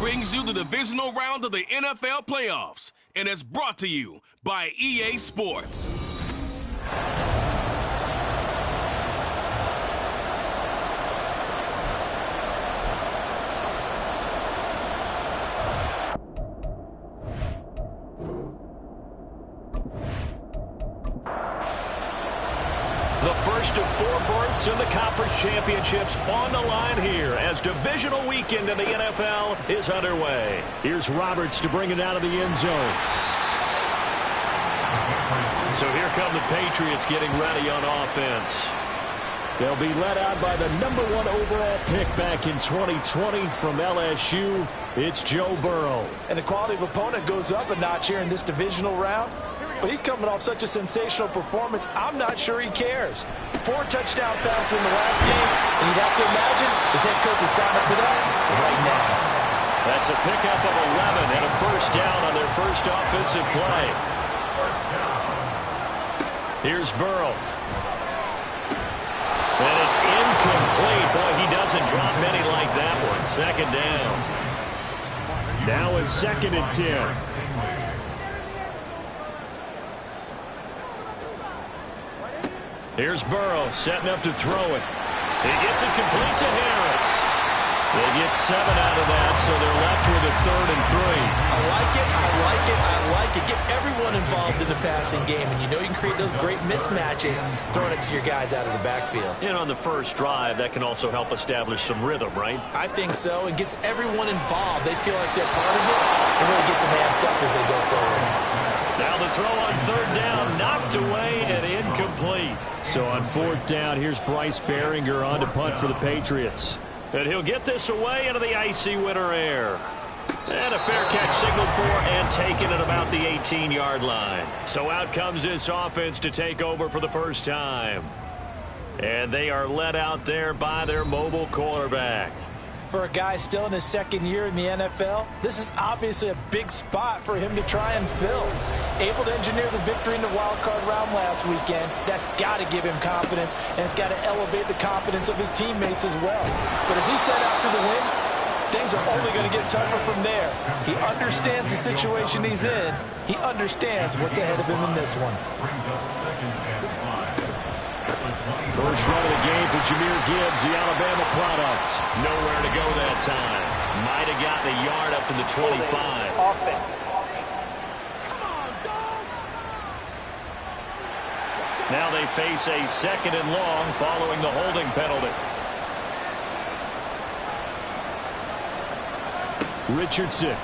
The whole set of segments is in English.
brings you the divisional round of the NFL playoffs and is brought to you by EA Sports. The first of 4 berths in the conference championships on the line here as divisional weekend in the NFL is underway. Here's Roberts to bring it out of the end zone. So here come the Patriots getting ready on offense. They'll be led out by the #1 overall pick back in 2020 from LSU. It's Joe Burrow. And the quality of opponent goes up a notch here in this divisional round. But he's coming off such a sensational performance, I'm not sure he cares. 4 touchdown passes in the last game, and you'd have to imagine his head coach would sign up for that right now. That's a pickup of 11 and a first down on their first offensive play. Here's Burrow. And it's incomplete. Boy, he doesn't drop many like that one. Second down. Now it's 2nd and 10. Here's Burrow setting up to throw it. He gets it complete to Harris. They get 7 out of that, so they're left with a 3rd and 3. I like it, I like it, I like it. Get everyone involved in the passing game, and you know you can create those great mismatches throwing it to your guys out of the backfield. And on the first drive, that can also help establish some rhythm, right? I think so, and gets everyone involved. They feel like they're part of it, and really gets them amped up as they go forward. Now the throw on 3rd down, knocked away and incomplete. So on 4th down, here's Bryce Behringer on to punt for the Patriots. And he'll get this away into the icy winter air. And a fair catch signaled for and taken at about the 18-yard line. So out comes this offense to take over for the first time. And they are led out there by their mobile quarterback. For a guy still in his 2nd year in the NFL, this is obviously a big spot for him to try and fill. Able to engineer the victory in the wild card round last weekend, that's got to give him confidence, and it's got to elevate the confidence of his teammates as well. But as he said after the win, things are only going to get tougher from there. He understands the situation he's in. He understands what's ahead of him in this one. First run of the game for Jahmyr Gibbs, the Alabama product. Nowhere to go that time. Might have gotten a yard up to the 25. Now they face a 2nd and long following the holding penalty. Richardson.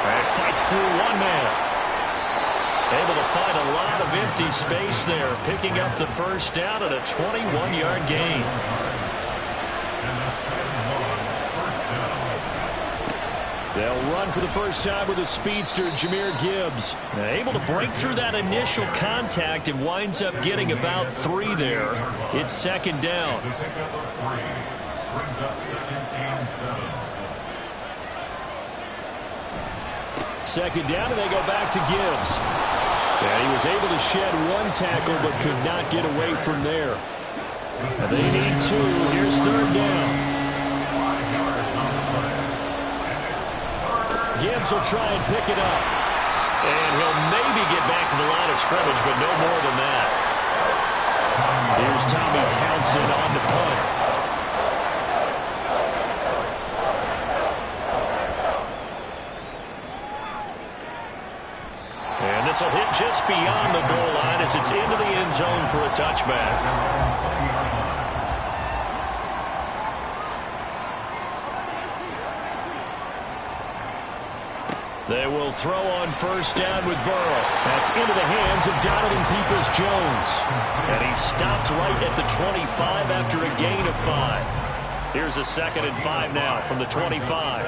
And fights through one man. Able to find a lot of empty space there, picking up the first down at a 21-yard gain. They'll run for the first time with a speedster, Jahmyr Gibbs. Able to break through that initial contact and winds up getting about 3 there. It's 2nd down. Second down, and they go back to Gibbs. Yeah, he was able to shed 1 tackle, but could not get away from there. And they need 2. Here's 3rd down. Gibbs will try and pick it up. And he'll maybe get back to the line of scrimmage, but no more than that. Here's Tommy Townsend on the punt. And this will hit just beyond the goal line as it's into the end zone for a touchback. They will throw on first down with Burrow. That's into the hands of Donovan Peoples-Jones. And he stopped right at the 25 after a gain of 5. Here's a 2nd and 5 now from the 25.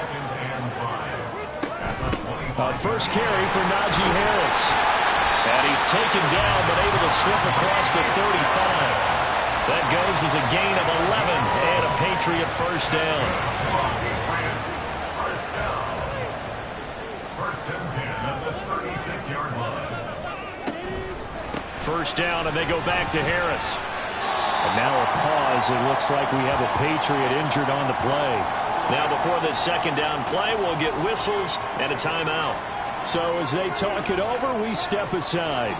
First carry for Najee Harris. And he's taken down but able to slip across the 35. That goes as a gain of 11 and a Patriot first down. First down, and they go back to Harris. And now a pause. It looks like we have a Patriot injured on the play. Now before this second down play, we'll get whistles and a timeout. So as they talk it over, we step aside.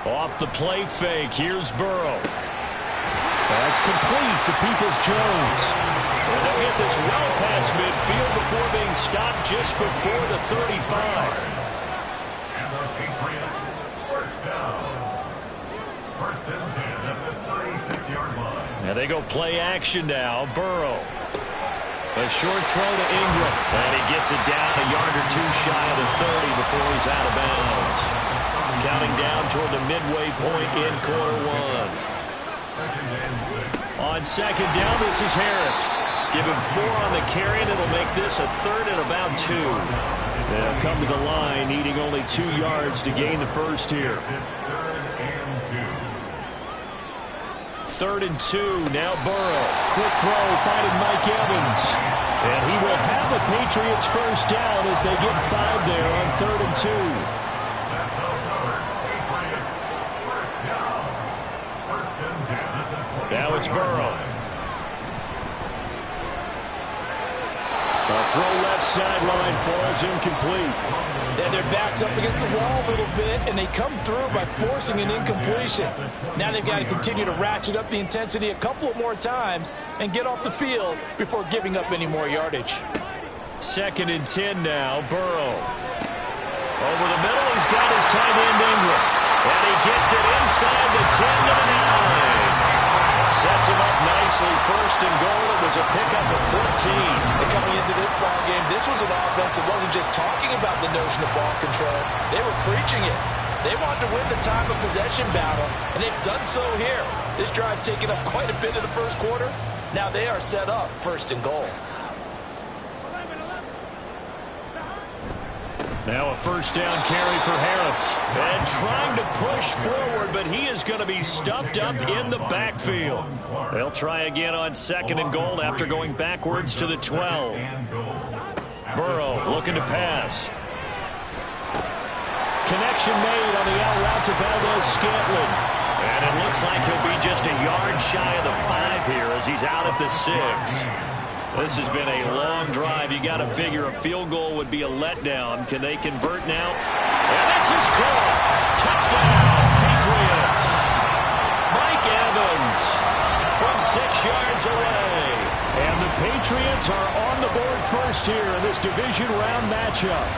Off the play fake, here's Burrow. That's complete to Peoples-Jones. And they'll get this well past midfield before being stopped just before the 35. And the Patriots, first down. First and 10 at the 36-yard line. And they go play action now. Burrow. A short throw to Ingram. And he gets it down a yard or two shy of the 30 before he's out of bounds. Counting down toward the midway point in quarter one. On second down, this is Harris. Give him 4 on the carry, and it'll make this a third and about 2. They'll come to the line, needing only 2 yards to gain the first here. Third and 2, now Burrow. Quick throw, finding Mike Evans. And he will have a Patriots first down as they get 5 there on third and 2. That's all covered. Patriots, first down. First and 10 at the 20. Now it's Burrow. A throw left sideline falls incomplete. And their back's up against the wall a little bit, and they come through by forcing an incompletion. Now they've got to continue to ratchet up the intensity a couple more times and get off the field before giving up any more yardage. Second and 10 now, Burrow. Over the middle, he's got his tight end Ingram. And he gets it inside the 10 to the 9. Sets him up nicely. First and goal. It was a pickup of 14. And coming into this ball game, this was an offense that wasn't just talking about the notion of ball control. They were preaching it. They wanted to win the time of possession battle, and they've done so here. This drive's taken up quite a bit of the first quarter. Now they are set up first and goal. Now a first down carry for Harris. And trying to push forward, but he is going to be stuffed up in the backfield. They'll try again on second and goal after going backwards to the 12. Burrow looking to pass. Connection made on the out route to Valdez-Scantling. And it looks like he'll be just a yard shy of the 5 here as he's out at the 6. This has been a long drive. You got to figure a field goal would be a letdown. Can they convert now? And this is caught. Touchdown, Patriots. Mike Evans from 6 yards away. And the Patriots are on the board first here in this division round matchup.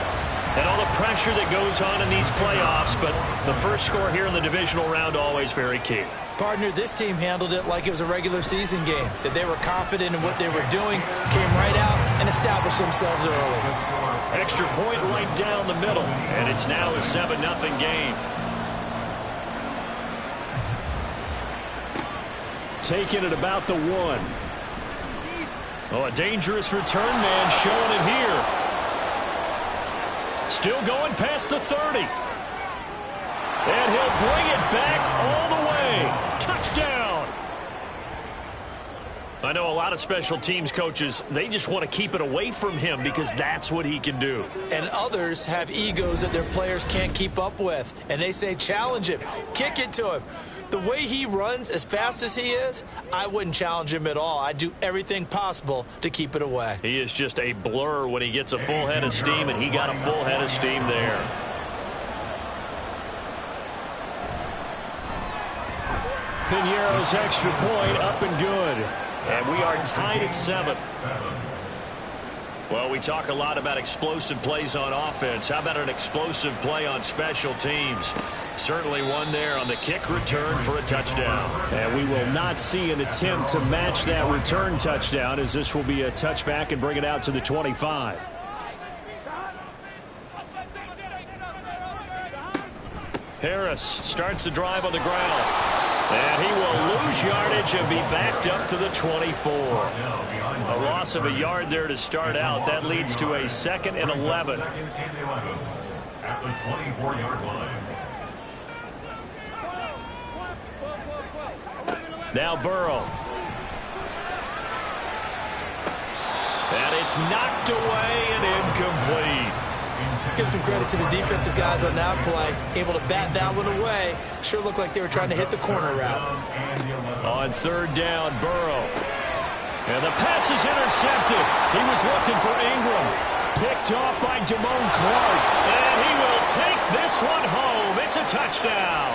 And all the pressure that goes on in these playoffs, but the first score here in the divisional round always very key. Partner, this team handled it like it was a regular season game, that they were confident in what they were doing, came right out and established themselves early. Extra point right down the middle, and it's now a 7-0 game. Taking it about the 1. Oh, a dangerous return man showing it here. Still going past the 30. And he'll bring it back all the way. Touchdown. I know a lot of special teams coaches, they just want to keep it away from him because that's what he can do. And others have egos that their players can't keep up with. And they say, challenge him, kick it to him. The way he runs as fast as he is, I wouldn't challenge him at all. I'd do everything possible to keep it away. He is just a blur when he gets a full head of steam, and he got a full head of steam there. Piñeiro's extra point up and good. And we are tied at 7. Well, we talk a lot about explosive plays on offense. How about an explosive play on special teams? Certainly one there on the kick return for a touchdown. And we will not see an attempt to match that return touchdown, as this will be a touchback and bring it out to the 25. Harris starts the drive on the ground. And he will lose yardage and be backed up to the 24. A loss of a yard there to start out. That leads to a 2nd and 11. At the 24-yard line. Now Burrow. And it's knocked away and incomplete. He's give some credit to the defensive guys on that play. Able to bat that one away. Sure looked like they were trying to hit the corner route. On third down, Burrow. And the pass is intercepted. He was looking for Ingram. Picked off by Damone Clark. And he will take this one home. It's a touchdown.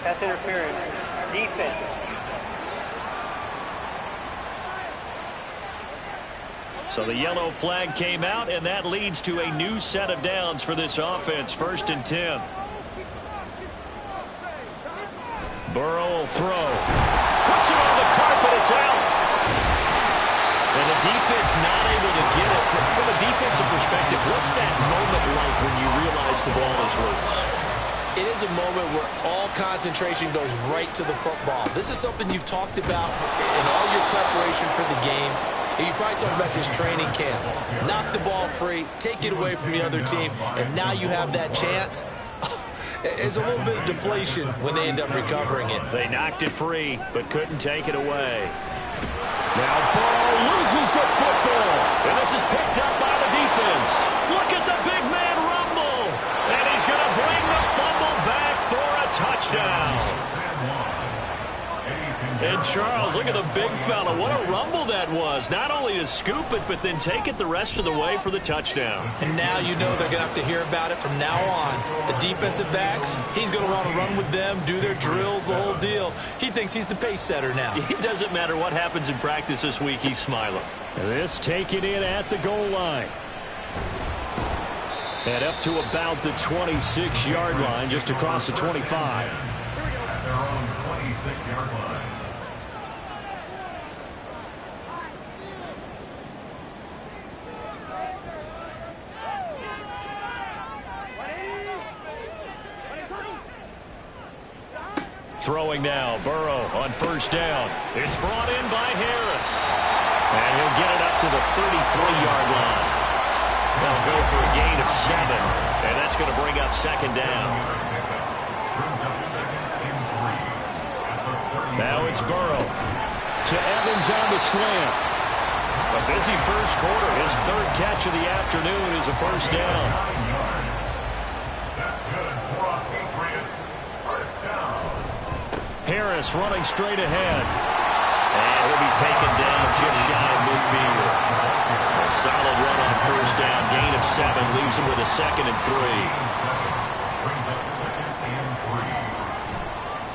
Pass interference. Defense. So the yellow flag came out, and that leads to a new set of downs for this offense. 1st and 10. Burrow will throw. Puts it on the carpet. It's out. And the defense not able to get it. From a defensive perspective, what's that moment like when you realize the ball is loose? It is a moment where all concentration goes right to the football. This is something you've talked about in all your preparation for the game. And you probably talked about this training camp. Knock the ball free, take it away from the other team, and now you have that chance. It's a little bit of deflation when they end up recovering it. They knocked it free, but couldn't take it away. Now Burrow loses the football. And this is picked up by the defense. Look at the big man rumble. And he's going to bring the fumble back for a touchdown. And Charles, look at the big fella. What a rumble that was. Not only to scoop it, but then take it the rest of the way for the touchdown. And now you know they're going to have to hear about it from now on. The defensive backs, he's going to want to run with them, do their drills, the whole deal. He thinks he's the pace setter now. It doesn't matter what happens in practice this week. He's smiling. This taken in at the goal line. And up to about the 26-yard line, just across the 25. At their own 26-yard line. Throwing now, Burrow on 1st down. It's brought in by Harris. And he'll get it up to the 33-yard line. They'll go for a gain of 7. And that's going to bring up 2nd down. Now it's Burrow. To Evans on the slant. A busy first quarter. His 3rd catch of the afternoon is a 1st down. That's good for a Patriots. 1st down. Harris running straight ahead. And he'll be taken down just shy of midfield. A solid run on 1st down. Gain of 7 leaves him with a 2nd and 3. Brings up 2nd and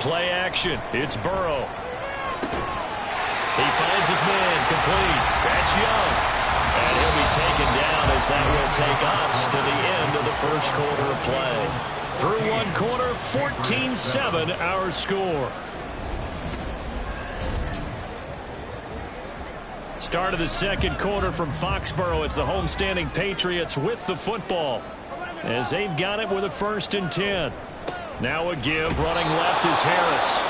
3. Play action. It's Burrow. He finds his man. Complete. That's Young. And he'll be taken down as that will take us to the end of the 1st quarter of play. Through 1 quarter, 14-7 our score. Start of the 2nd quarter from Foxborough. It's the homestanding Patriots with the football as they've got it with a 1st and 10. Now a give. Running left is Harris.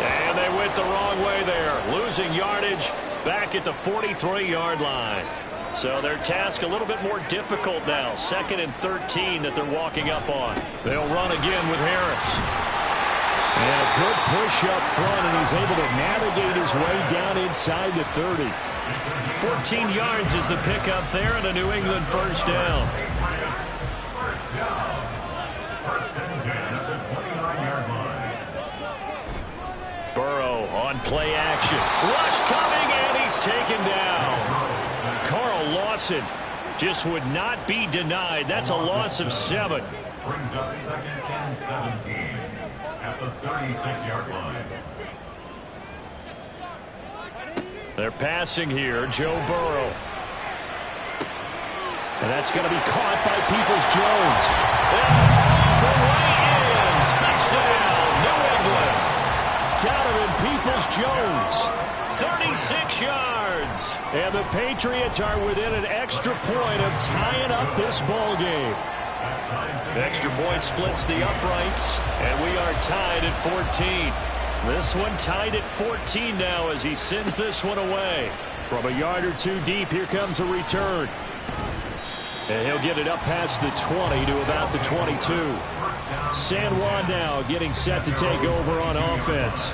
And they went the wrong way there. Losing yardage back at the 43-yard line. So their task a little bit more difficult now. 2nd and 13 that they're walking up on. They'll run again with Harris. And a good push up front, and he's able to navigate his way down inside the 30. 14 yards is the pickup there, and a New England 1st down. First down. 1st and 10 at the 29-yard line. Burrow on play action. Rush coming, and he's taken down. Carl Lawson just would not be denied. That's a loss of 7. Brings up 2nd and 17 at the 36-yard line. They're passing here, Joe Burrow. And that's going to be caught by Peoples-Jones. The way in. Touchdown, New England. Donovan Peoples-Jones. 36 yards. And the Patriots are within an extra point of tying up this ball game. The extra point splits the uprights, and we are tied at 14. This one tied at 14 now as he sends this one away. From a yard or 2 deep, here comes a return. And he'll get it up past the 20 to about the 22. San Juan now getting set to take over on offense.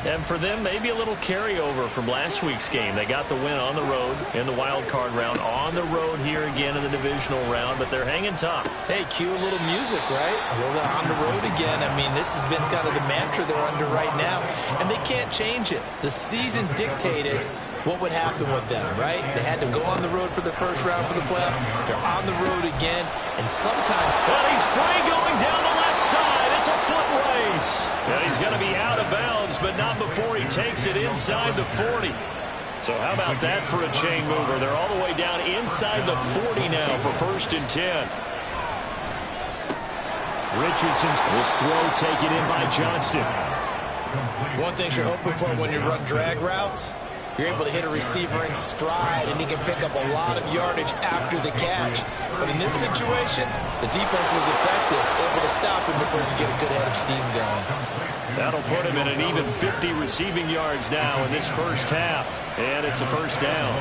And for them, maybe a little carryover from last week's game. They got the win on the road in the wild card round, on the road here again in the divisional round, but they're hanging tough. Hey, cue a little music, right? A little on the road again. I mean, this has been kind of the mantra they're under right now, and they can't change it. The season dictated what would happen with them, right? They had to go on the road for the first round for the playoff. They're on the road again, and sometimes... Well, he's free going down the left side. It's a foot race. And he's going to be out of bounds, but not before he takes it inside the 40. So how about that for a chain mover? They're all the way down inside the 40 now for 1st and 10. Richardson's this throw taken in by Johnston. One thing you're hoping for when you run drag routes, you're able to hit a receiver in stride, and he can pick up a lot of yardage after the catch. But in this situation, the defense was effective, able to stop him before he could get a good head of steam going. That'll put him in an even 50 receiving yards now in this first half. And it's a 1st down.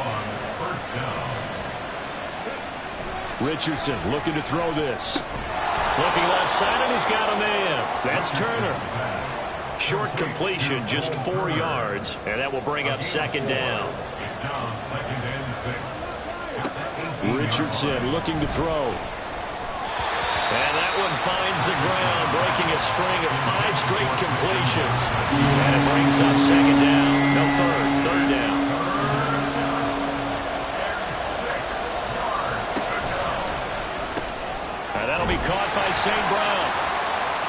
Richardson looking to throw this. Looking left side, and he's got a man. That's Turner. Short completion, just 4 yards, and that will bring up 2nd down. It's now 2nd and 6. Richardson looking to throw. And that one finds the ground, breaking a string of 5 straight completions. And it brings up 2nd down. No, 3rd down. And that'll be caught by St. Brown.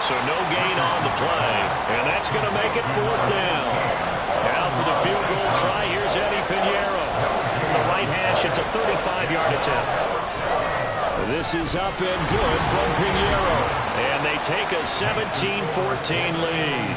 So no gain on the play. And that's going to make it 4th down. Now for the field goal try, here's Eddie Pinheiro. From the right hash, it's a 35-yard attempt. This is up and good from Pinheiro. And they take a 17-14 lead.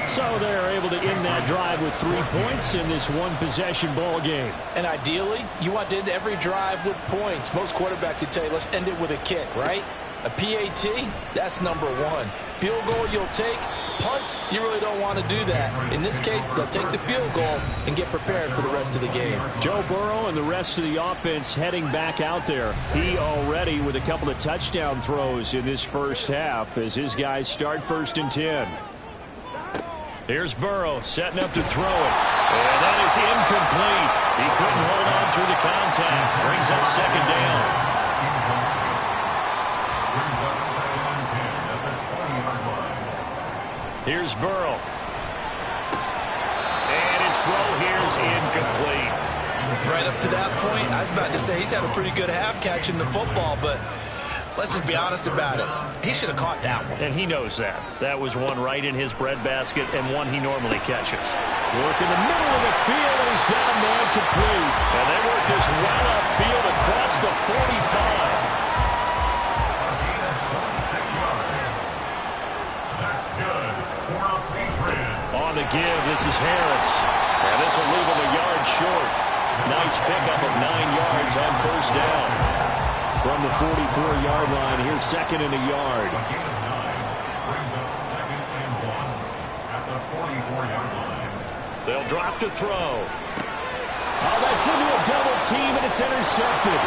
So they're able to end that drive with 3 points in this one-possession ball game. And ideally, you want to end every drive with points. Most quarterbacks would tell you, let's end it with a kick, right? A PAT, that's number 1. Field goal you'll take. Punts, you really don't want to do that. In this case, they'll take the field goal and get prepared for the rest of the game. Joe Burrow and the rest of the offense heading back out there. He already with a couple of touchdown throws in this first half as his guys start 1st and 10. Here's Burrow setting up to throw it. And that is incomplete. He couldn't hold on through the contact. Brings up 2nd down. Here's Burrow. And his throw here's incomplete. Right up to that point, I was about to say he's had a pretty good half catching the football, but let's just be honest about it. He should have caught that one. And he knows that. That was one right in his breadbasket and one he normally catches. Work in the middle of the field, and he's got a man complete. And they work this well upfield across the 45. On the give, this is Harris. And this will leave him a yard short. Nice pickup of 9 yards on 1st down. From the 44-yard line, here's 2nd and a yard. Brings up 2nd and 1 at the 44-yard line. They'll drop to throw. Oh, that's into a double team, and it's intercepted.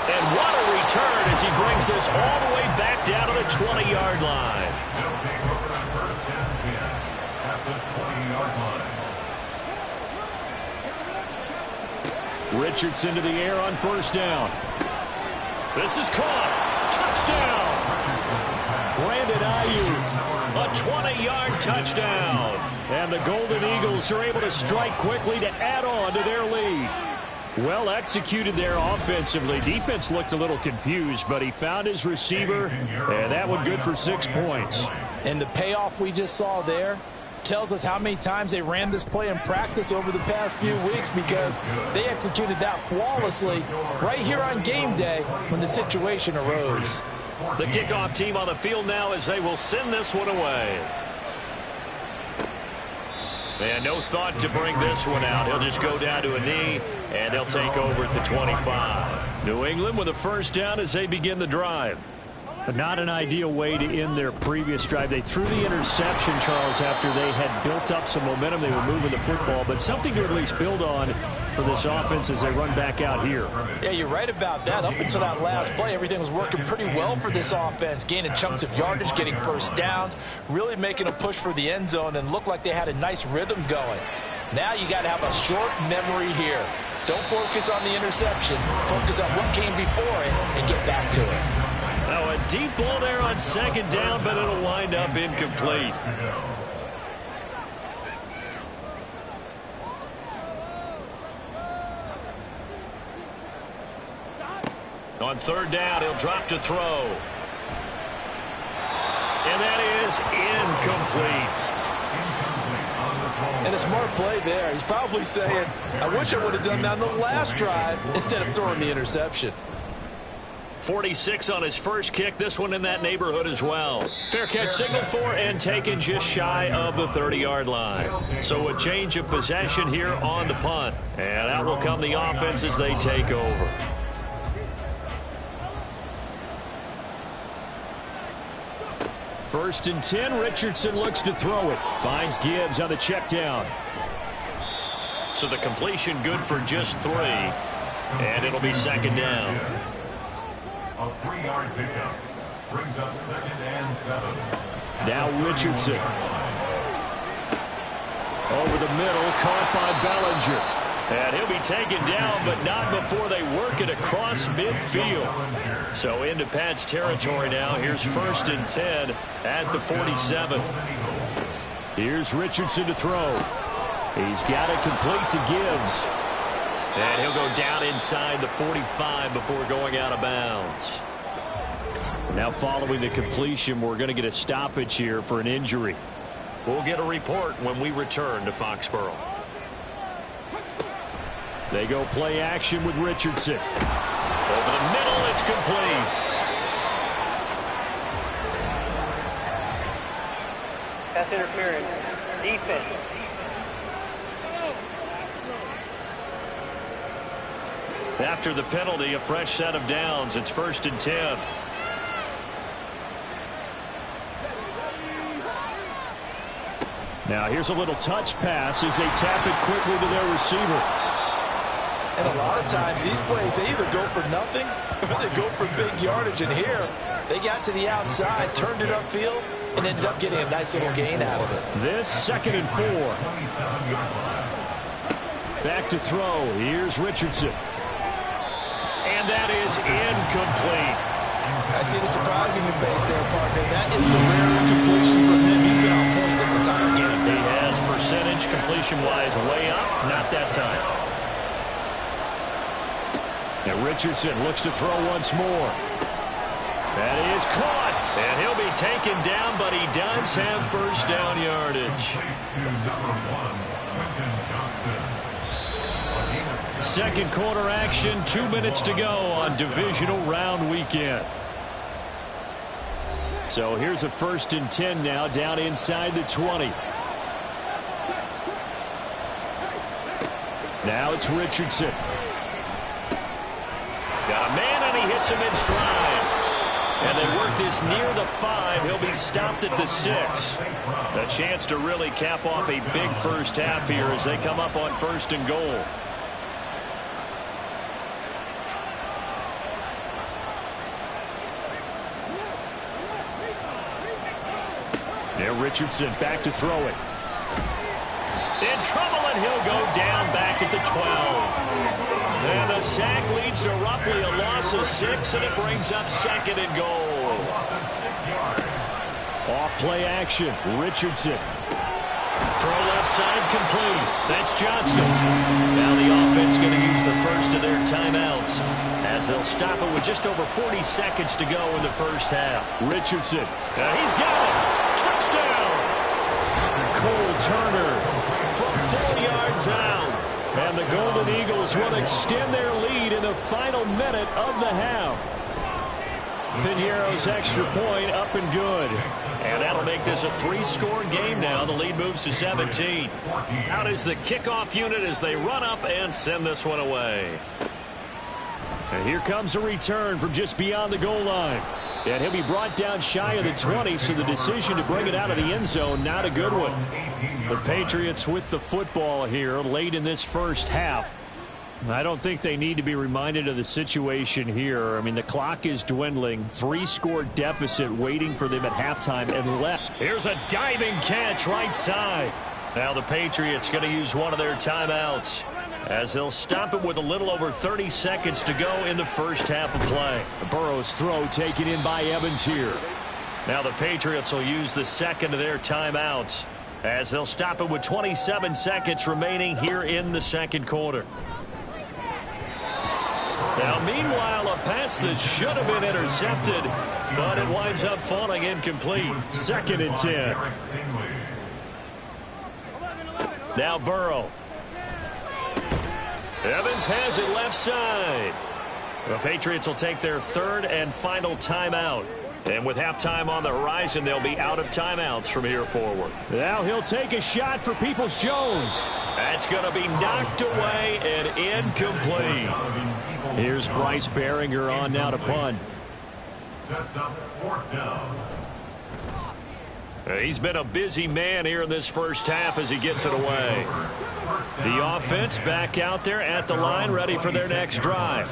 And what a return as he brings this all the way back down to the 20-yard line. They'll take over on 1st and 10 at the 20-yard line. Richardson to the air on 1st down. This is caught. Touchdown. Brandon Ayuk. A 20-yard touchdown. And the Golden Eagles are able to strike quickly to add on to their lead. Well executed there offensively. Defense looked a little confused, but he found his receiver, and that one good for 6 points. And the payoff we just saw there tells us how many times they ran this play in practice over the past few weeks, because they executed that flawlessly right here on game day when the situation arose. The kickoff team on the field now as they will send this one away. And no thought to bring this one out. He'll just go down to a knee, and they'll take over at the 25. New England with a 1st down as they begin the drive. But not an ideal way to end their previous drive. They threw the interception, Charles, after they had built up some momentum. They were moving the football, but something to at least build on for this offense as they run back out here. Yeah, you're right about that. Up until that last play, everything was working pretty well for this offense, gaining chunks of yardage, getting first downs, really making a push for the end zone, and looked like they had a nice rhythm going. Now you got to have a short memory here. Don't focus on the interception. Focus on what came before it and get back to it. Now a deep ball there on second down, but it'll wind up incomplete. On third down, he'll drop to throw. And that is incomplete. And a smart play there. He's probably saying, I wish I would have done that on the last drive instead of throwing the interception. 46 on his first kick. This one in that neighborhood as well. Fair catch signaled for and taken just shy of the 30-yard line. So a change of possession here on the punt. And out will come the offense as they take over. First and 10, Richardson looks to throw it. Finds Gibbs on the check down. So the completion good for just 3. And it'll be second down. A 3-yard pickup brings up 2nd and 7. Now Richardson. Over the middle, caught by Bellinger. And he'll be taken down, but not before they work it across midfield. So into Pat's territory now. Here's first and 10 at the 47. Here's Richardson to throw. He's got it complete to Gibbs. And he'll go down inside the 45 before going out of bounds. Now following the completion, we're going to get a stoppage here for an injury. We'll get a report when we return to Foxborough. They go play action with Richardson. Over the middle, it's complete. Pass interference. Defense. After the penalty, a fresh set of downs. It's first and 10. Now here's a little touch pass as they tap it quickly to their receiver. And a lot of times these plays, they either go for nothing or they go for big yardage. And here, they got to the outside, turned it upfield, and ended up getting a nice little gain out of it. This second and 4. Back to throw. Here's Richardson. And that is incomplete. I see the surprise in your face there, partner. That is a rare completion from him. He's been on point this entire game. He has percentage completion-wise way up. Not that time. And Richardson looks to throw once more. That is caught. And he'll be taken down, but he does have first down yardage. Second quarter action, 2 minutes to go on divisional round weekend. So here's a first and 10 now, down inside the 20. Now it's Richardson. Got a man, and he hits him in stride. And they work this near the 5. He'll be stopped at the 6. A chance to really cap off a big first half here as they come up on first and goal. There, Richardson back to throw it. In trouble, and he'll go down back at the 12. And the sack leads to roughly a loss of 6, and it brings up second and goal. Off play action, Richardson. Throw left side complete. That's Johnston. Now the offense going to use the first of their timeouts as they'll stop it with just over 40 seconds to go in the first half. Richardson. He's got it. Touchdown. Cole Turner from 4 yards out. And the Golden Eagles will extend their lead in the final minute of the half. Piñeiro's extra point up and good. And that'll make this a 3-score game now. The lead moves to 17. Out is the kickoff unit as they run up and send this one away. And here comes a return from just beyond the goal line. And he'll be brought down shy of the 20, so the decision to bring it out of the end zone, not a good one. The Patriots with the football here late in this first half. I don't think they need to be reminded of the situation here. I mean, the clock is dwindling. 3-score deficit waiting for them at halftime and left. Here's a diving catch right side. Now the Patriots going to use one of their timeouts as they'll stop it with a little over 30 seconds to go in the first half of play. Burrow's throw taken in by Evans here. Now the Patriots will use the second of their timeouts as they'll stop it with 27 seconds remaining here in the second quarter. Now, meanwhile, a pass that should have been intercepted, but it winds up falling incomplete. 2nd and 10. Now Burrow. Evans has it left side. The Patriots will take their 3rd and final timeout. And with halftime on the horizon, they'll be out of timeouts from here forward. Now he'll take a shot for Peoples-Jones. That's going to be knocked away and incomplete. Here's Bryce Behringer on now to punt. Sets up 4th down. He's been a busy man here in this first half as he gets it away. The offense back out there at the line, ready for their next drive.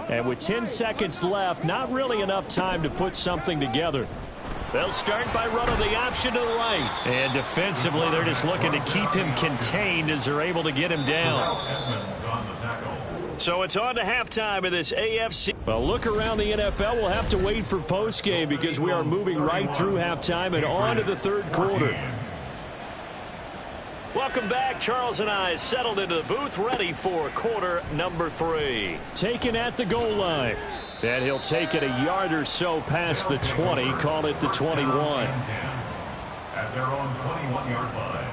And with 10 seconds left, not really enough time to put something together. They'll start by running the option to the right. And defensively, they're just looking to keep him contained as they're able to get him down. So it's on to halftime of this AFC. Well, look around the NFL. We'll have to wait for postgame because we are moving right through halftime and on to the third quarter. Welcome back. Charles and I settled into the booth, ready for quarter number 3. Taken at the goal line. And he'll take it a yard or so past the 20, call it the 21. At their own 21-yard line.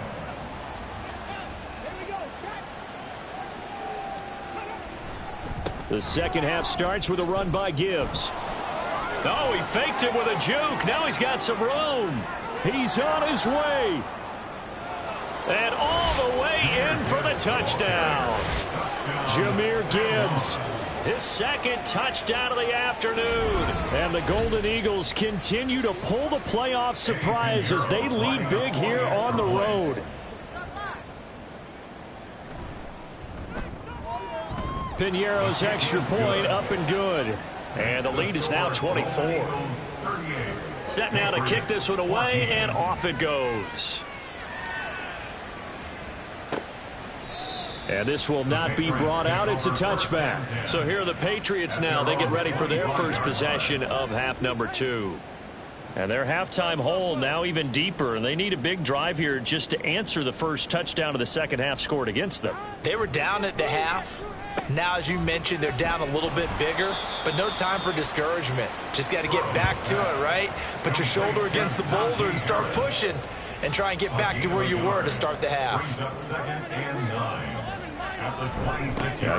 The second half starts with a run by Gibbs. Oh, he faked it with a juke. Now he's got some room. He's on his way. And all the way in for the touchdown. Jahmyr Gibbs. His 2nd touchdown of the afternoon. And the Golden Eagles continue to pull the playoff surprise as they lead big here on the road. Piñeiro's extra point up and good. And the lead is now 24. Set now to kick this one away, and off it goes. And this will not be brought out. It's a touchback. So here are the Patriots now. They get ready for their first possession of half number 2. And their halftime hole now even deeper. And they need a big drive here just to answer the first touchdown of the second half scored against them. They were down at the half. Now, as you mentioned, they're down a little bit bigger, but no time for discouragement. Just got to get back to it, right? Put your shoulder against the boulder and start pushing and try and get back to where you were to start the half.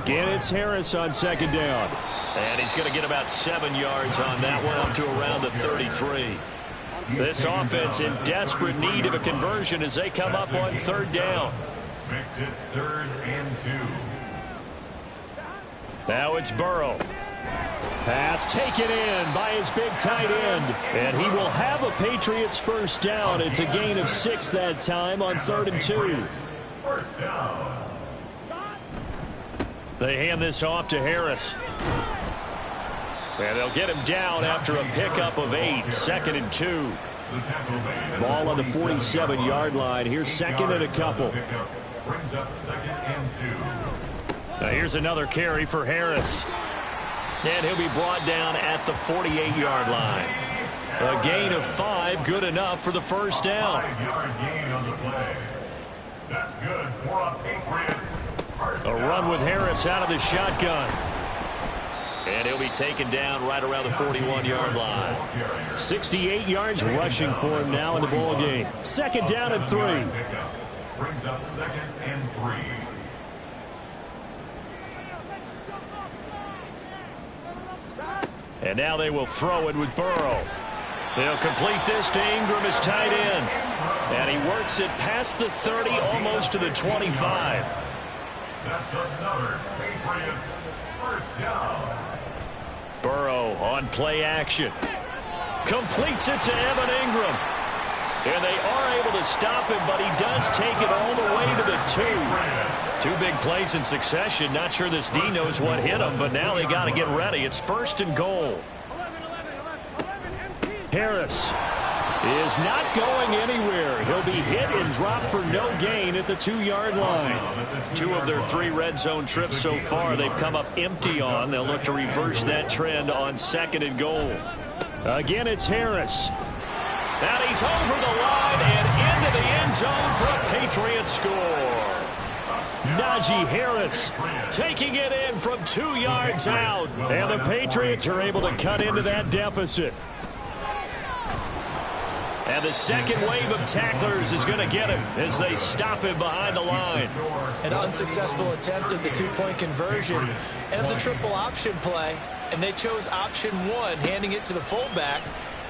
Again, it's Harris on 2nd down. And he's going to get about 7 yards on that one, up to around the 33. This offense in desperate need of a conversion as they come up on 3rd down. Makes it 3rd and 2. Now it's Burrow. Pass taken in by his big tight end. And he will have a Patriots first down. It's a gain of 6 that time on 3rd and 2. First down. They hand this off to Harris. And they'll get him down after a pickup of 8. 2nd and 2. Ball on the 47-yard line. Here's 2nd and a couple. Brings up 2nd and 2. Now here's another carry for Harris. And he'll be brought down at the 48-yard line. A gain of 5, good enough for the first down. 5-yard gain on the play. That's good for a Patriots. A run with Harris out of the shotgun. And he'll be taken down right around the 41-yard line. 68 yards rushing for him now in the ball game. 2nd down and 3. Brings up 2nd and 3. And now they will throw it with Burrow. They'll complete this to Ingram as tight end. And he works it past the 30, almost to the 25. That's another Patriots first down. Burrow on play action. Completes it to Evan Ingram. And they are able to stop him, but he does take it all the way to the 2. 2 big plays in succession. Not sure this D knows what hit him, but now they got to get ready. It's 1st and goal. Harris is not going anywhere. He'll be hit and dropped for no gain at the 2-yard line. 2 of their 3 red zone trips so far they've come up empty on. They'll look to reverse that trend on 2nd and goal. Again, it's Harris. And he's over the line and into the end zone for a Patriot score. Najee Harris taking it in from 2 yards out. And the Patriots are able to cut into that deficit. And the second wave of tacklers is going to get him as they stop him behind the line. An unsuccessful attempt at the 2-point conversion. And it was a triple option play. And they chose option 1, handing it to the fullback.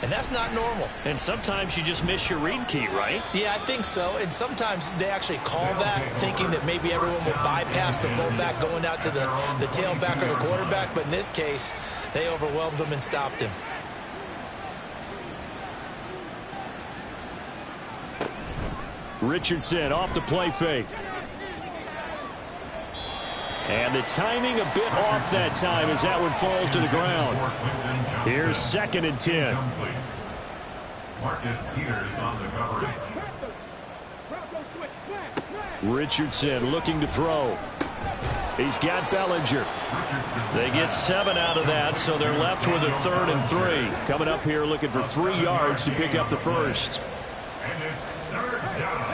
And that's not normal. And sometimes you just miss your read key, right? Yeah, I think so. And sometimes they actually call that, thinking that maybe everyone will bypass the fullback going out to the tailback or the quarterback. But in this case, they overwhelmed him and stopped him. Richardson off the play fake. And the timing a bit off that time as that one falls to the ground. Here's 2nd and 10. Marcus Peters on the coverage. Richardson looking to throw. He's got Bellinger. They get 7 out of that, so they're left with a 3rd and 3. Coming up here looking for 3 yards to pick up the first. And it's 3rd down.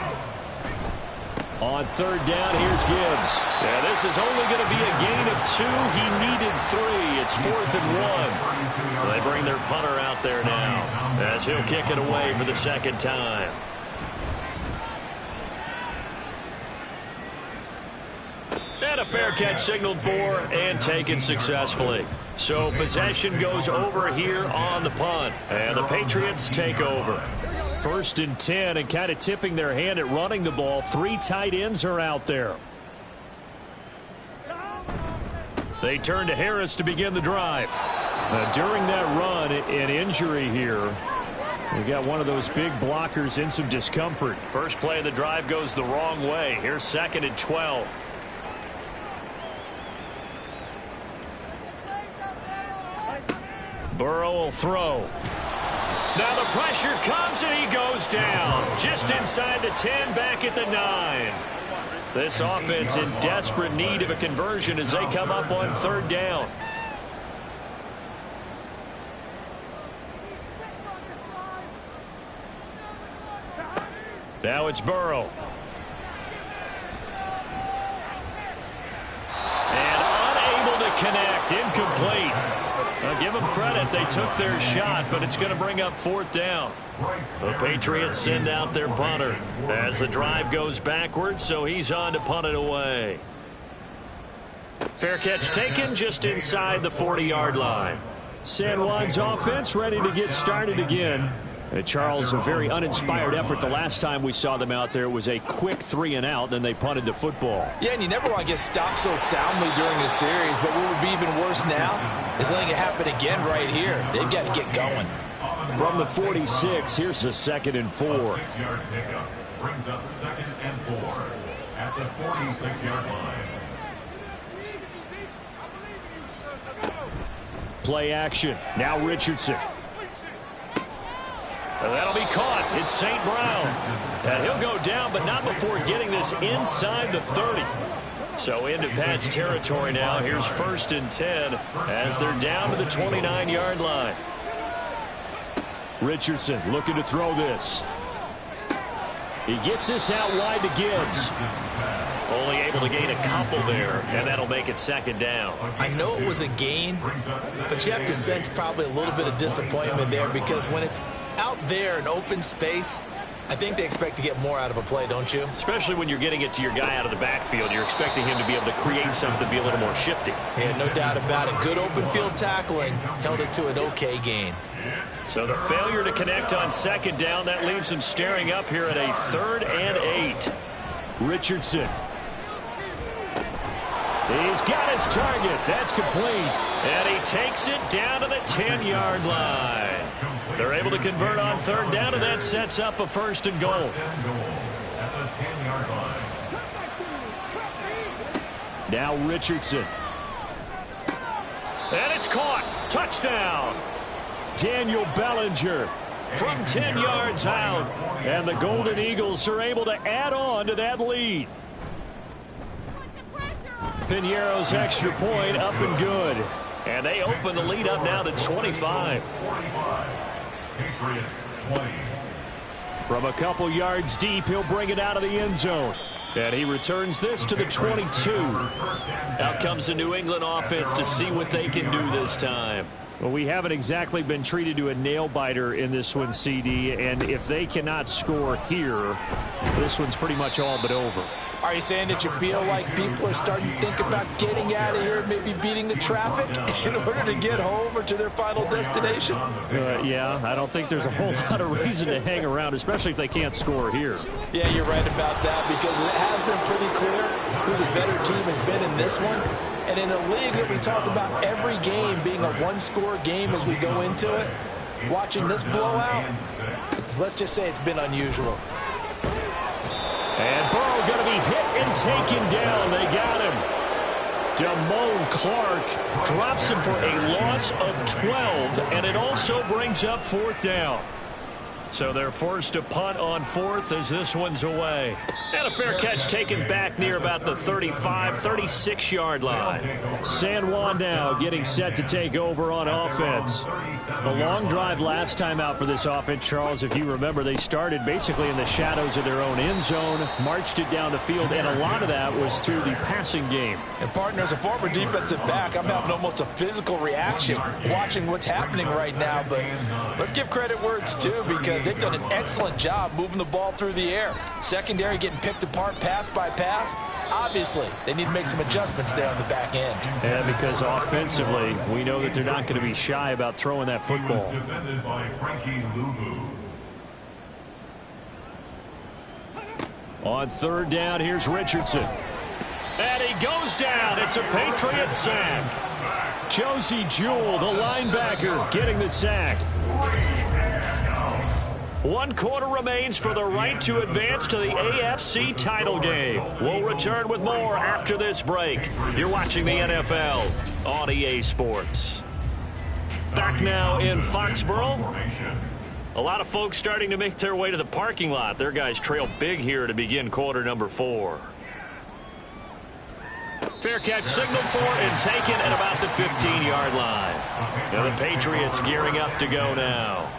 On 3rd down, here's Gibbs. Yeah, this is only going to be a gain of 2. He needed 3. It's 4th and 1. They bring their punter out there now as he'll kick it away for the 2nd time. And a fair catch signaled for and taken successfully. So possession goes over here on the punt. And the Patriots take over. 1st and 10, and kind of tipping their hand at running the ball. 3 tight ends are out there. They turn to Harris to begin the drive. During that run, an injury here. We got one of those big blockers in some discomfort. First play of the drive goes the wrong way. Here's 2nd and 12. Burrow will throw. Now the pressure comes and he goes down. Just inside the 10, back at the 9. This offense in desperate need of a conversion as they come up on 3rd down. Now it's Burrow. And unable to connect. Incomplete. Now give them credit. They took their shot, but it's going to bring up 4th down. The Patriots send out their punter as the drive goes backwards, so he's on to punt it away. Fair catch taken just inside the 40-yard line. San Juan's offense ready to get started again. And Charles, a very uninspired effort the last time we saw them out there. It was a quick 3-and-out, then they punted the football. Yeah, and you never want to get stopped so soundly during a series, but what would be even worse now is letting it happen again right here. They've got to get going. From the 46, here's a 2nd and 4. 6-yard pickup brings up 2nd and 4 at the 46-yard line. Play action. Now Richardson. And that'll be caught. It's St. Brown. And he'll go down, but not before getting this inside the 30. So into Pat's territory now. Here's 1st and 10 as they're down to the 29-yard line. Richardson looking to throw this. He gets this out wide to Gibbs. Only able to gain a couple there, and that'll make it 2nd down. I know it was a gain, but you have to sense probably a little bit of disappointment there because when it's out there in open space, I think they expect to get more out of a play, don't you? Especially when you're getting it to your guy out of the backfield. You're expecting him to be able to create something, be a little more shifty. Yeah, no doubt about it. Good open field tackling held it to an okay gain. So the failure to connect on 2nd down, that leaves him staring up here at a 3rd and 8. Richardson. He's got his target. That's complete. And he takes it down to the 10-yard line. They're able to convert on third down, and that sets up a 1st and goal. First and goal at the 10-yard line. Now Richardson. And it's caught. Touchdown. Daniel Bellinger from 10 yards out. And the Golden Eagles are able to add on to that lead. Piñeiro's extra point up and good. And they open the lead up now to 25. Patriots 20. From a couple yards deep, he'll bring it out of the end zone. And he returns this to the 22. Out comes the New England offense to see what they can do this time. Well, we haven't exactly been treated to a nail-biter in this one, CD. And if they cannot score here, this one's pretty much all but over. Are you saying that you feel like people are starting to think about getting out of here, maybe beating the traffic in order to get home or to their final destination? Yeah, I don't think there's a whole lot of reason to hang around, especially if they can't score here. Yeah, you're right about that, because it has been pretty clear who the better team has been in this one. And in a league that we talk about every game being a one-score game as we go into it, watching this blowout, let's just say it's been unusual. And Burrow going to be hit and taken down. They got him. Damone Clark drops him for a loss of 12, and it also brings up 4th down. So they're forced to punt on 4th as this one's away. And a fair catch taken back near about the 35, 36-yard line. San Juan now getting set to take over on offense. The long drive last time out for this offense, Charles, if you remember, they started basically in the shadows of their own end zone, marched it down the field, and a lot of that was through the passing game. And partner, as a former defensive back, I'm having almost a physical reaction watching what's happening right now. But let's give credit where it's due, because they've done an excellent job moving the ball through the air. Secondary getting picked apart pass by pass. Obviously, they need to make some adjustments there on the back end. Yeah, because offensively, we know that they're not going to be shy about throwing that football. Defended by Frankie Louvu. On 3rd down, here's Richardson. And he goes down. It's a Patriot sack. Josie Jewell, the linebacker, getting the sack. 1 quarter remains for the right to advance to the AFC title game. We'll return with more after this break. You're watching the NFL on EA Sports. Back now in Foxborough. A lot of folks starting to make their way to the parking lot. Their guys trail big here to begin quarter number 4. Fair catch signaled for and taken at about the 15-yard line. Now the Patriots gearing up to go now.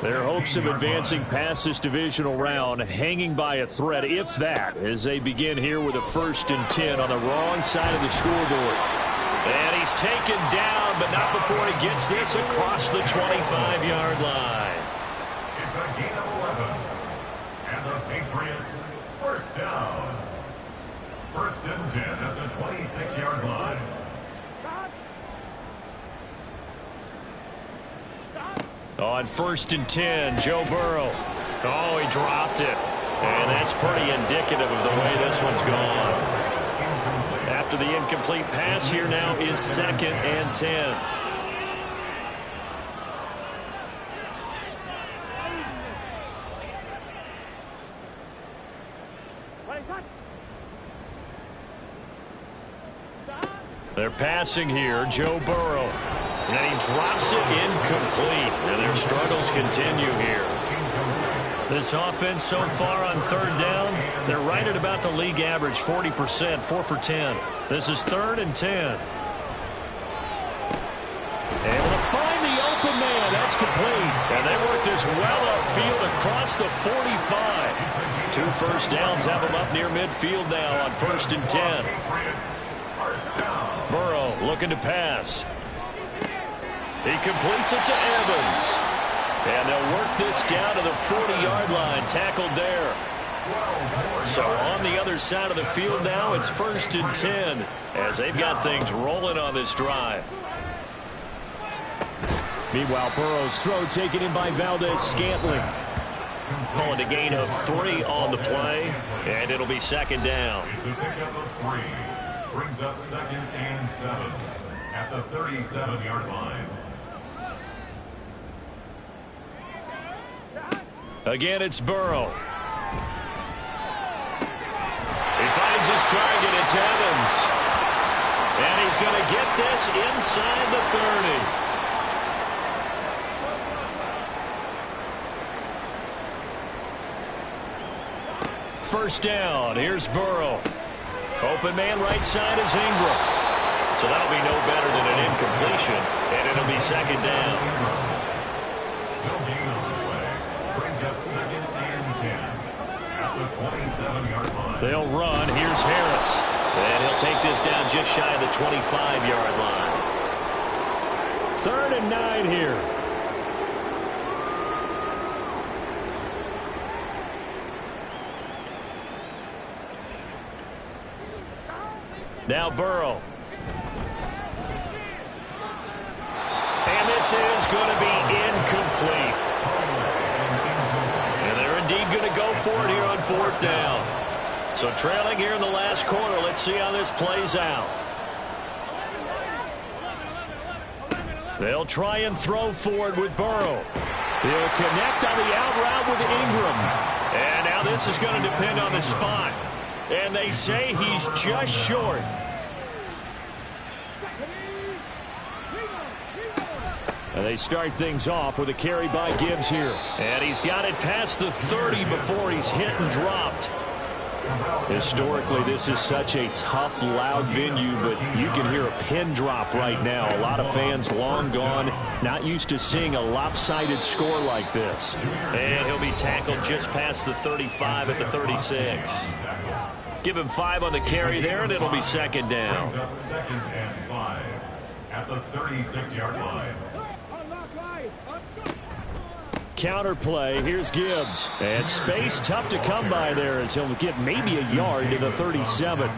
Their hopes of advancing past this divisional round hanging by a thread, if that, as they begin here with a 1st and 10 on the wrong side of the scoreboard. And he's taken down, but not before he gets this across the 25-yard line. It's a gain of 11. And the Patriots, 1st down. 1st and 10 at the 26-yard line. On 1st and 10, Joe Burrow. Oh, he dropped it. And that's pretty indicative of the way this one's gone. After the incomplete pass, here now is 2nd and 10. They're passing here, Joe Burrow. And he drops it incomplete. And their struggles continue here. This offense so far on 3rd down, they're right at about the league average, 40%, 4 for 10. This is 3rd and 10. Able to find the open man. That's complete. And they work this well upfield across the 45. 2 first downs have them up near midfield now on 1st and 10. Burrow looking to pass. He completes it to Evans. And they'll work this down to the 40-yard line, tackled there. So on the other side of the field now, it's 1st and 10 as they've got things rolling on this drive. Meanwhile, Burrow's throw taken in by Valdez-Scantling. Calling a gain of 3 on the play, and it'll be 2nd down. It's a pickup of 3. Brings up 2nd and 7 at the 37-yard line. Again, it's Burrow. He finds his target. It's Evans. And he's going to get this inside the 30. First down. Here's Burrow. Open man right side is Ingram. So that'll be no better than an incompletion. And it'll be second down. No gain on the play. Brings up 2nd and 10 at the 27-yard line. They'll run. Here's Harris. And he'll take this down just shy of the 25-yard line. 3rd and 9 here. Now Burrow. And this is going to be incomplete. And they're indeed going to go for it here on 4th down. So trailing here in the last quarter. Let's see how this plays out. They'll try and throw forward with Burrow. He'll connect on the out route with Ingram. And now this is going to depend on the spot. And they say he's just short. And they start things off with a carry by Gibbs here. And he's got it past the 30 before he's hit and dropped. Historically, this is such a tough, loud venue, but you can hear a pin drop right now. A lot of fans long gone, not used to seeing a lopsided score like this. And he'll be tackled just past the 35 at the 36. Give him 5 on the carry there, and it'll be second down. Brings up 2nd and 5 at the 36-yard line. Counter play. Here's Gibbs. And space tough to come by there as he'll get maybe a yard to the 37.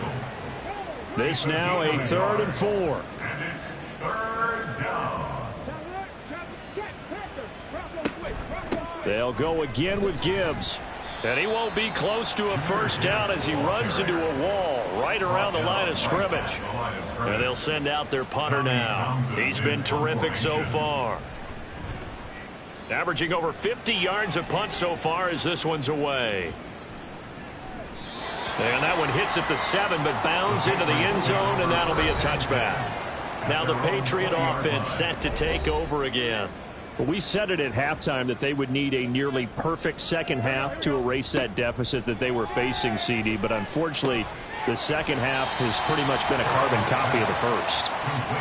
This now a 3rd and 4. And it's 3rd down. They'll go again with Gibbs. And he won't be close to a first down as he runs into a wall right around the line of scrimmage. And they'll send out their punter now. He's been terrific so far. Averaging over 50 yards a punt so far as this one's away. And that one hits at the 7, but bounds into the end zone, and that'll be a touchback. Now the Patriot offense set to take over again. Well, we said it at halftime that they would need a nearly perfect second half to erase that deficit that they were facing, CD, but unfortunately, the second half has pretty much been a carbon copy of the first.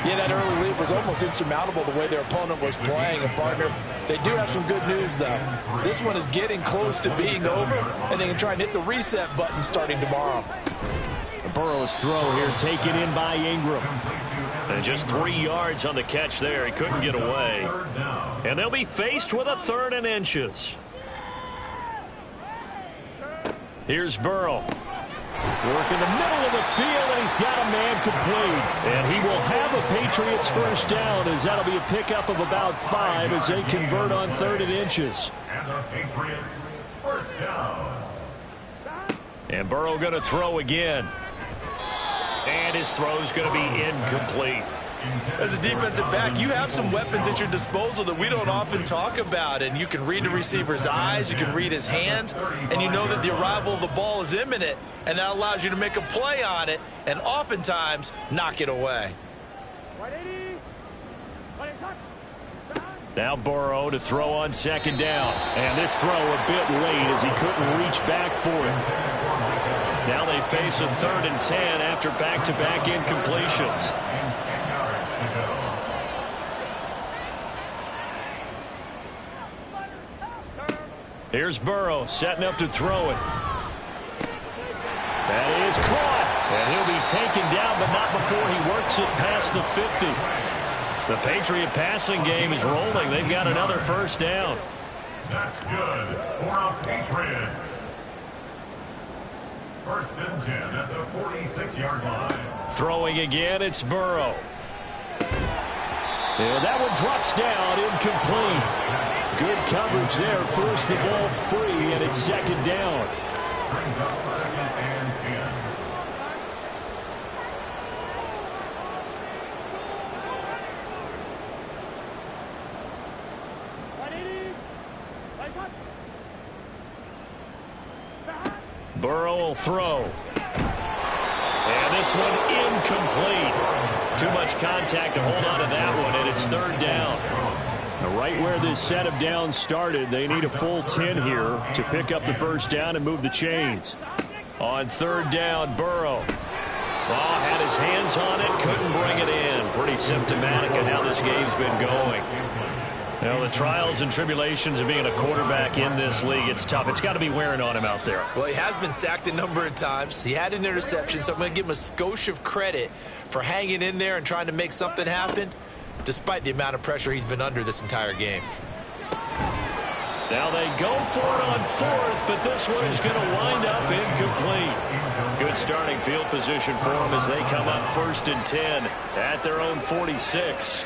Yeah, that early lead was almost insurmountable the way their opponent was playing. And, partner, they do have some good news, though. This one is getting close to being over, and they can try and hit the reset button starting tomorrow. Burrow's throw here taken in by Ingram. And just 3 yards on the catch there. He couldn't get away. And they'll be faced with a 3rd and inches. Here's Burrow. Work in the middle of the field, and he's got a man complete. And he will have a Patriots first down, as that'll be a pickup of about 5 as they convert on 3rd and inches. And the Patriots first down. And Burrow going to throw again. And his throw's going to be incomplete. As a defensive back, you have some weapons at your disposal that we don't often talk about, and you can read the receiver's eyes, you can read his hands, and you know that the arrival of the ball is imminent, and that allows you to make a play on it and oftentimes knock it away. Now Burrow to throw on second down. And this throw a bit late as he couldn't reach back for it. Now they face a 3rd and 10 after back-to-back incompletions. Here's Burrow setting up to throw it. That is caught. And he'll be taken down, but not before he works it past the 50. The Patriot passing game is rolling. They've got another first down. That's good for our Patriots. 1st and 10 at the 46-yard line. Throwing again, it's Burrow. And that one drops down, incomplete. Good coverage there, forced the ball free, and it's second down. Brings up 2nd and 10. Burrow will throw. And this one incomplete. Too much contact to hold on to that one, and it's third down. Now, right where this set of downs started, they need a full 10 here to pick up the first down and move the chains. On third down, Burrow. Oh, had his hands on it, couldn't bring it in. Pretty symptomatic of how this game's been going. You know, the trials and tribulations of being a quarterback in this league, it's tough. It's got to be wearing on him out there. Well, he has been sacked a number of times. He had an interception, so I'm going to give him a skosh of credit for hanging in there and trying to make something happen, despite the amount of pressure he's been under this entire game. Now they go for it on fourth, but this one is going to wind up incomplete. Good starting field position for them as they come up 1st and 10 at their own 46.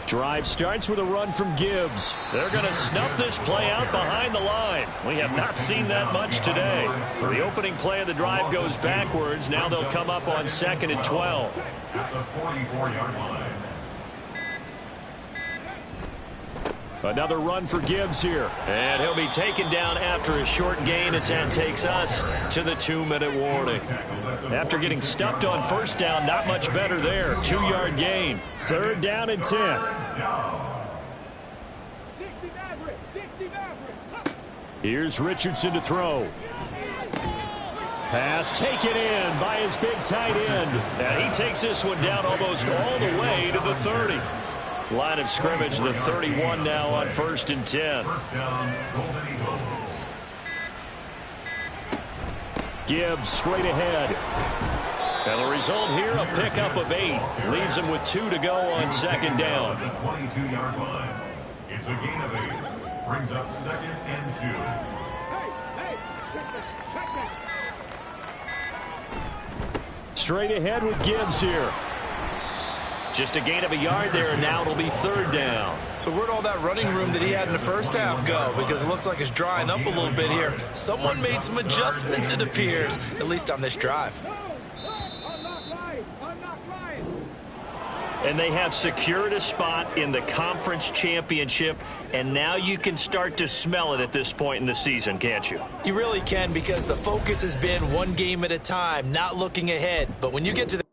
Drive starts with a run from Gibbs. They're going to snuff this play out behind the line. We have not seen that much today. The opening play of the drive goes backwards. Now they'll come up on 2nd and 12. At the 44-yard line. Another run for Gibbs here. And he'll be taken down after a short gain as that takes us to the 2-minute warning. After getting stuffed on first down, not much better there. 2-yard gain. 3rd down and 10. Here's Richardson to throw. Pass taken in by his big tight end. And he takes this one down almost all the way to the 30. Line of scrimmage, the 31 now on 1st and 10. First down, Golden Eagles. Gibbs straight ahead. And the result here, a pickup of 8. Leaves him with 2 to go on 2nd down. The 22-yard line. It's a gain of 8. Brings up 2nd and 2. Straight ahead with Gibbs here. Just a gain of a yard there, and now it'll be 3rd down. So where'd all that running room that he had in the first half go? Because it looks like it's drying up a little bit here. Someone made some adjustments, it appears, at least on this drive. And they have secured a spot in the conference championship, and now you can start to smell it at this point in the season, can't you? You really can, because the focus has been one game at a time, not looking ahead. But when you get to the